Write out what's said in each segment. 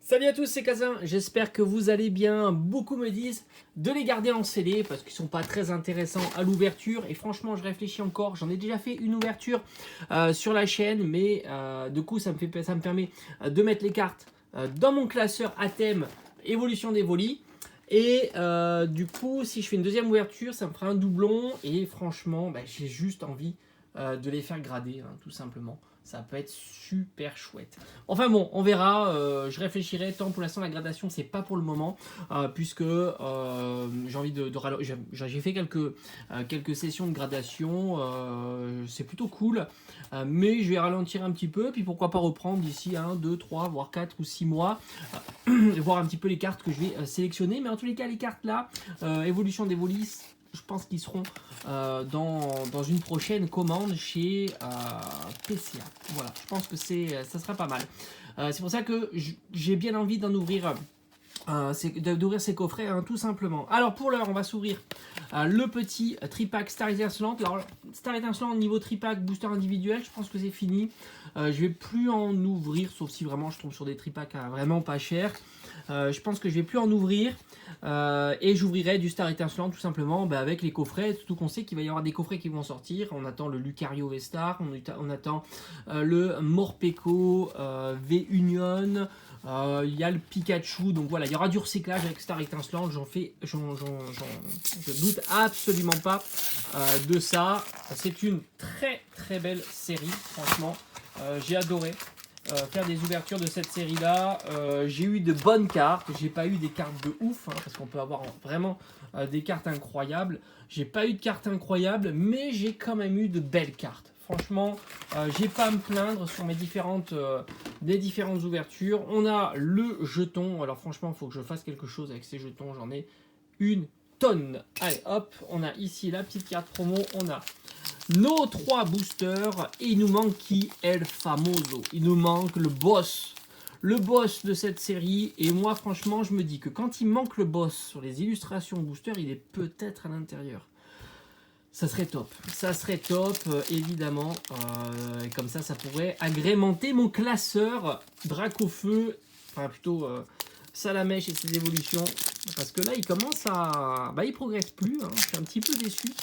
Salut à tous, c'est Kazin, j'espère que vous allez bien. Beaucoup me disent de les garder en scellé parce qu'ils sont pas très intéressants à l'ouverture. Et franchement, je réfléchis encore. J'en ai déjà fait une ouverture sur la chaîne, mais du coup, ça me permet de mettre les cartes dans mon classeur à thème évolution des volis. Et du coup, si je fais une deuxième ouverture, ça me fera un doublon. Et franchement, j'ai juste envie de les faire grader, hein, tout simplement. Ça peut être super chouette. Enfin bon, on verra. Je réfléchirai. Tant pour l'instant, la gradation, c'est pas pour le moment. Puisque j'ai envie de j'ai fait quelques sessions de gradation. C'est plutôt cool. Mais je vais ralentir un petit peu. Puis pourquoi pas reprendre d'ici 1, 2, 3, voire 4 ou 6 mois. Voir un petit peu les cartes que je vais sélectionner. Mais en tous les cas, les cartes là, évolution des volis, je pense qu'ils seront dans une prochaine commande chez PCA. Voilà, je pense que ça sera pas mal. C'est pour ça que j'ai bien envie d'en ouvrir. D'ouvrir ces coffrets, hein, tout simplement. Alors pour l'heure, on va s'ouvrir le petit tripack Star Étincelante. Alors Star Étincelante niveau tripack booster individuel, je pense que c'est fini. Je vais plus en ouvrir, sauf si vraiment je tombe sur des tripacks vraiment pas chers. Je pense que je vais plus en ouvrir et j'ouvrirai du Star Étincelant tout simplement avec les coffrets. Surtout qu'on sait qu'il va y avoir des coffrets qui vont sortir. On attend le Lucario V-Star, on attend le Morpeko V-Union. Il y a le Pikachu, donc voilà, il y aura du recyclage avec Star Étincelant. Je doute absolument pas de ça. C'est une très très belle série, franchement. J'ai adoré faire des ouvertures de cette série là. J'ai eu de bonnes cartes, j'ai pas eu des cartes de ouf, hein, parce qu'on peut avoir vraiment des cartes incroyables. J'ai pas eu de cartes incroyables, mais j'ai quand même eu de belles cartes. Franchement, j'ai pas à me plaindre sur mes différentes ouvertures. On a le jeton. Alors franchement, il faut que je fasse quelque chose avec ces jetons. J'en ai une tonne. Allez, hop, on a ici la petite carte promo. On a nos 3 boosters. Et il nous manque qui? El Famoso. Il nous manque le boss. Le boss de cette série. Et moi, franchement, je me dis que quand il manque le boss sur les illustrations boosters, il est peut-être à l'intérieur. Ça serait top, évidemment. Comme ça pourrait agrémenter mon classeur Dracofeu, enfin plutôt Salamèche et ses évolutions. Parce que là, il commence à... il progresse plus, hein. Je suis un petit peu déçu.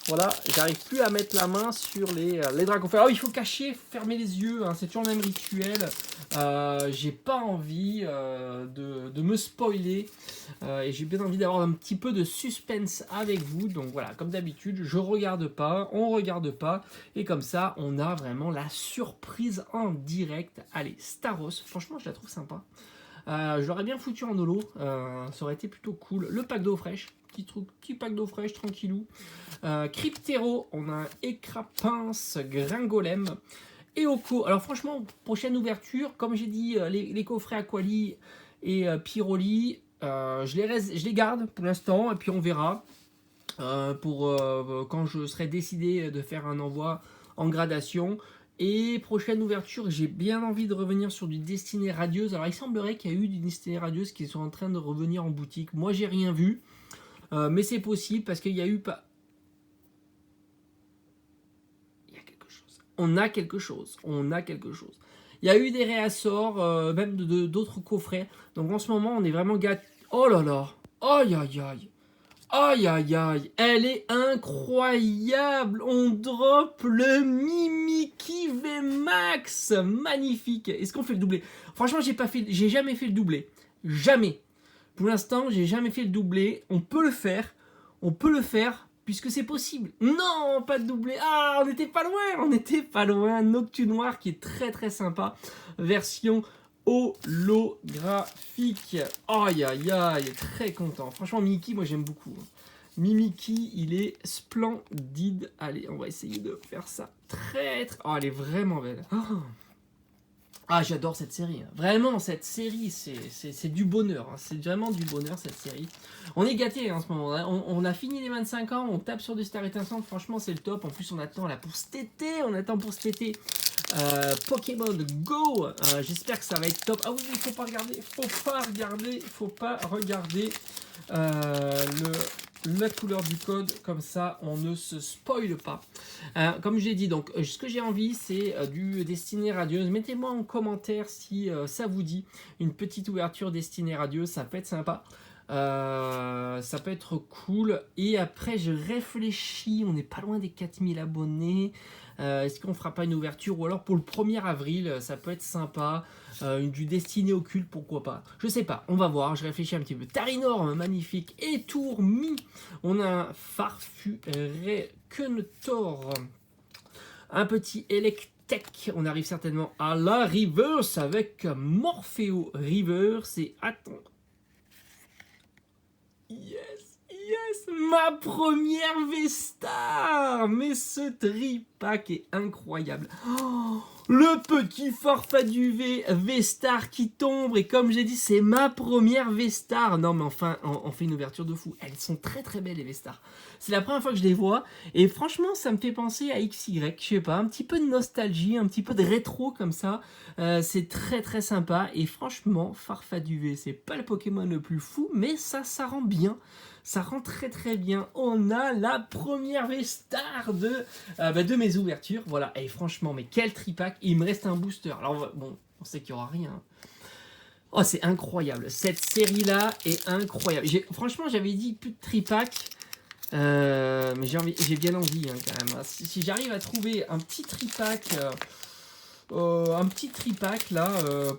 Voilà, j'arrive plus à mettre la main sur les Dracofeu. Ah, il faut cacher, fermer les yeux, hein. C'est toujours le même rituel. J'ai pas envie de me spoiler et j'ai bien envie d'avoir un petit peu de suspense avec vous. Donc voilà, comme d'habitude, je regarde pas, on regarde pas, et comme ça, on a vraiment la surprise en direct. Allez, Staros, franchement, je la trouve sympa. Je l'aurais bien foutu en holo, ça aurait été plutôt cool. Le pack d'eau fraîche, petit pack d'eau fraîche, tranquillou. Cryptero, on a un Écrapince, Gringolem. Et Oko, alors franchement, prochaine ouverture, comme j'ai dit, les coffrets Aquali et Pyroli, je les garde pour l'instant, et puis on verra quand je serai décidé de faire un envoi en gradation. Et prochaine ouverture, j'ai bien envie de revenir sur du Destinée Radieuse. Alors il semblerait qu'il y a eu du Destinée Radieuse qui sont en train de revenir en boutique. Moi j'ai rien vu, mais c'est possible parce qu'il y a eu pas... On a quelque chose. Il y a eu des réassorts, même d'autres coffrets. Donc en ce moment, on est vraiment gâtés. Oh là là. Aïe aïe aïe. Aïe aïe aïe. Elle est incroyable. On drop le Mimikyu VMAX. Magnifique. Est-ce qu'on fait le doublé? Franchement, j'ai jamais fait le doublé. Jamais. Pour l'instant, j'ai jamais fait le doublé. On peut le faire. Puisque c'est possible. Non, pas de doublé. Ah, on n'était pas loin. Noctu Noir qui est très très sympa. Version holographique. Aïe aïe aïe, très content. Franchement, Mickey, moi j'aime beaucoup. Mimikyu, il est splendide. Allez, on va essayer de faire ça très... Oh, elle est vraiment belle. Oh. Ah, j'adore cette série. Vraiment, cette série, c'est du bonheur. C'est vraiment du bonheur, cette série. On est gâtés en ce moment. On a fini les 25 ans, on tape sur du Star Étincelante. Franchement, c'est le top. En plus, on attend là pour cet été. Pokémon Go. J'espère que ça va être top. Ah oui, il faut pas regarder. la couleur du code, comme ça on ne se spoile pas. Comme j'ai dit, donc ce que j'ai envie, c'est du Destinée Radieuse. Mettez-moi en commentaire si ça vous dit une petite ouverture Destinée Radieuse, ça peut être sympa. Ça peut être cool. Et après je réfléchis, on n'est pas loin des 4000 abonnés. Est-ce qu'on fera pas une ouverture, ou alors pour le 1er avril ça peut être sympa, du Destinée Occulte, pourquoi pas, je sais pas, on va voir, je réfléchis un petit peu. Tarinor, magnifique. Et Tourmi, on a un Farfurekentor, un petit Electek. On arrive certainement à la reverse avec Morpheo Reverse. Et attends, yes, yes, ma première V-Star. Mais ce tripack est incroyable. Oh, le petit Farfaduvé V-Star qui tombe. Et comme j'ai dit, c'est ma première V-Star. Non mais enfin, on fait une ouverture de fou. Elles sont très très belles les V-Stars. C'est la première fois que je les vois. Et franchement, ça me fait penser à XY. Je sais pas, un petit peu de nostalgie, un petit peu de rétro comme ça. C'est très très sympa. Et franchement, Farfaduvé, c'est pas le Pokémon le plus fou, mais ça rend bien. Ça rend très très bien. On a la première V-Star de mes ouvertures. Voilà, et franchement, mais quel tripack. Il me reste un booster. Alors bon, on sait qu'il n'y aura rien. Oh, c'est incroyable. Cette série-là est incroyable. Franchement, j'avais dit plus de tripack. Mais j'ai bien envie quand même. Si j'arrive à trouver un petit tripack... là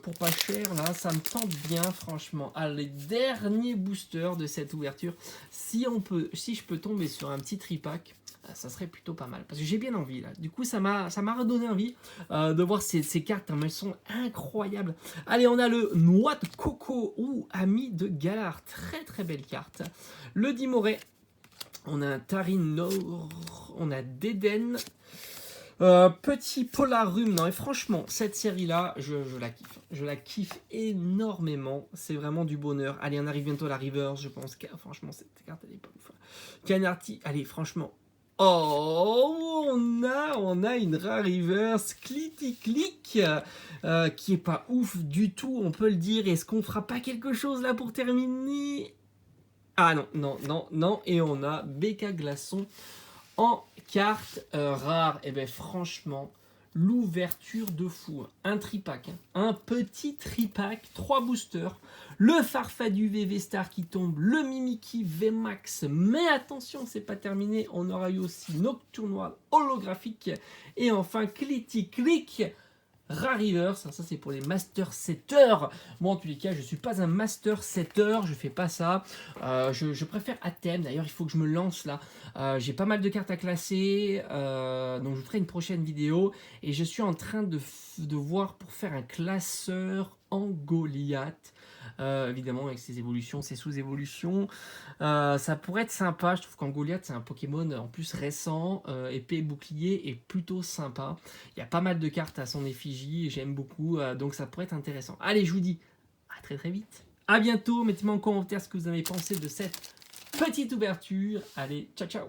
pour pas cher, là ça me tente bien franchement. Les derniers boosters de cette ouverture, si je peux tomber sur un petit tripack, ça serait plutôt pas mal, parce que j'ai bien envie là. Du coup ça m'a redonné envie de voir ces cartes, elles sont incroyables. Allez, on a le Noix de Coco ou Ami de Galar, très très belle carte. Le Dimoré, on a un Tarinor, on a Deden. Petit Polarum, non et franchement cette série là je la kiffe énormément, c'est vraiment du bonheur. Allez, on arrive bientôt à la reverse, je pense que franchement cette carte elle est pas ouf. Canarty, allez franchement, oh on a une rare reverse Click qui est pas ouf du tout, on peut le dire. Est-ce qu'on fera pas quelque chose là pour terminer? Ah non, et on a BK Glaçon en carte rare. Et bien franchement, l'ouverture de fou. Un tripack, un petit tripack, 3 boosters, le Farfaduvé V-Star qui tombe, le Mimikyu V-Max, mais attention, c'est pas terminé, on aura eu aussi Nocturnoir holographique, et enfin Click Rare Reverse. Ça c'est pour les Master Setters. Moi en tous les cas je suis pas un Master Setter, je fais pas ça. Je préfère Athème, d'ailleurs il faut que je me lance là. J'ai pas mal de cartes à classer, donc je ferai une prochaine vidéo. Et je suis en train de voir pour faire un classeur en Goliath. Évidemment avec ses évolutions, ses sous-évolutions, ça pourrait être sympa. Je trouve qu'en Goliath c'est un Pokémon en plus récent, épée et bouclier, et plutôt sympa. Il y a pas mal de cartes à son effigie et j'aime beaucoup, donc ça pourrait être intéressant. Allez, je vous dis à très très vite, à bientôt. Mettez-moi en commentaire ce que vous avez pensé de cette petite ouverture. Allez, ciao ciao.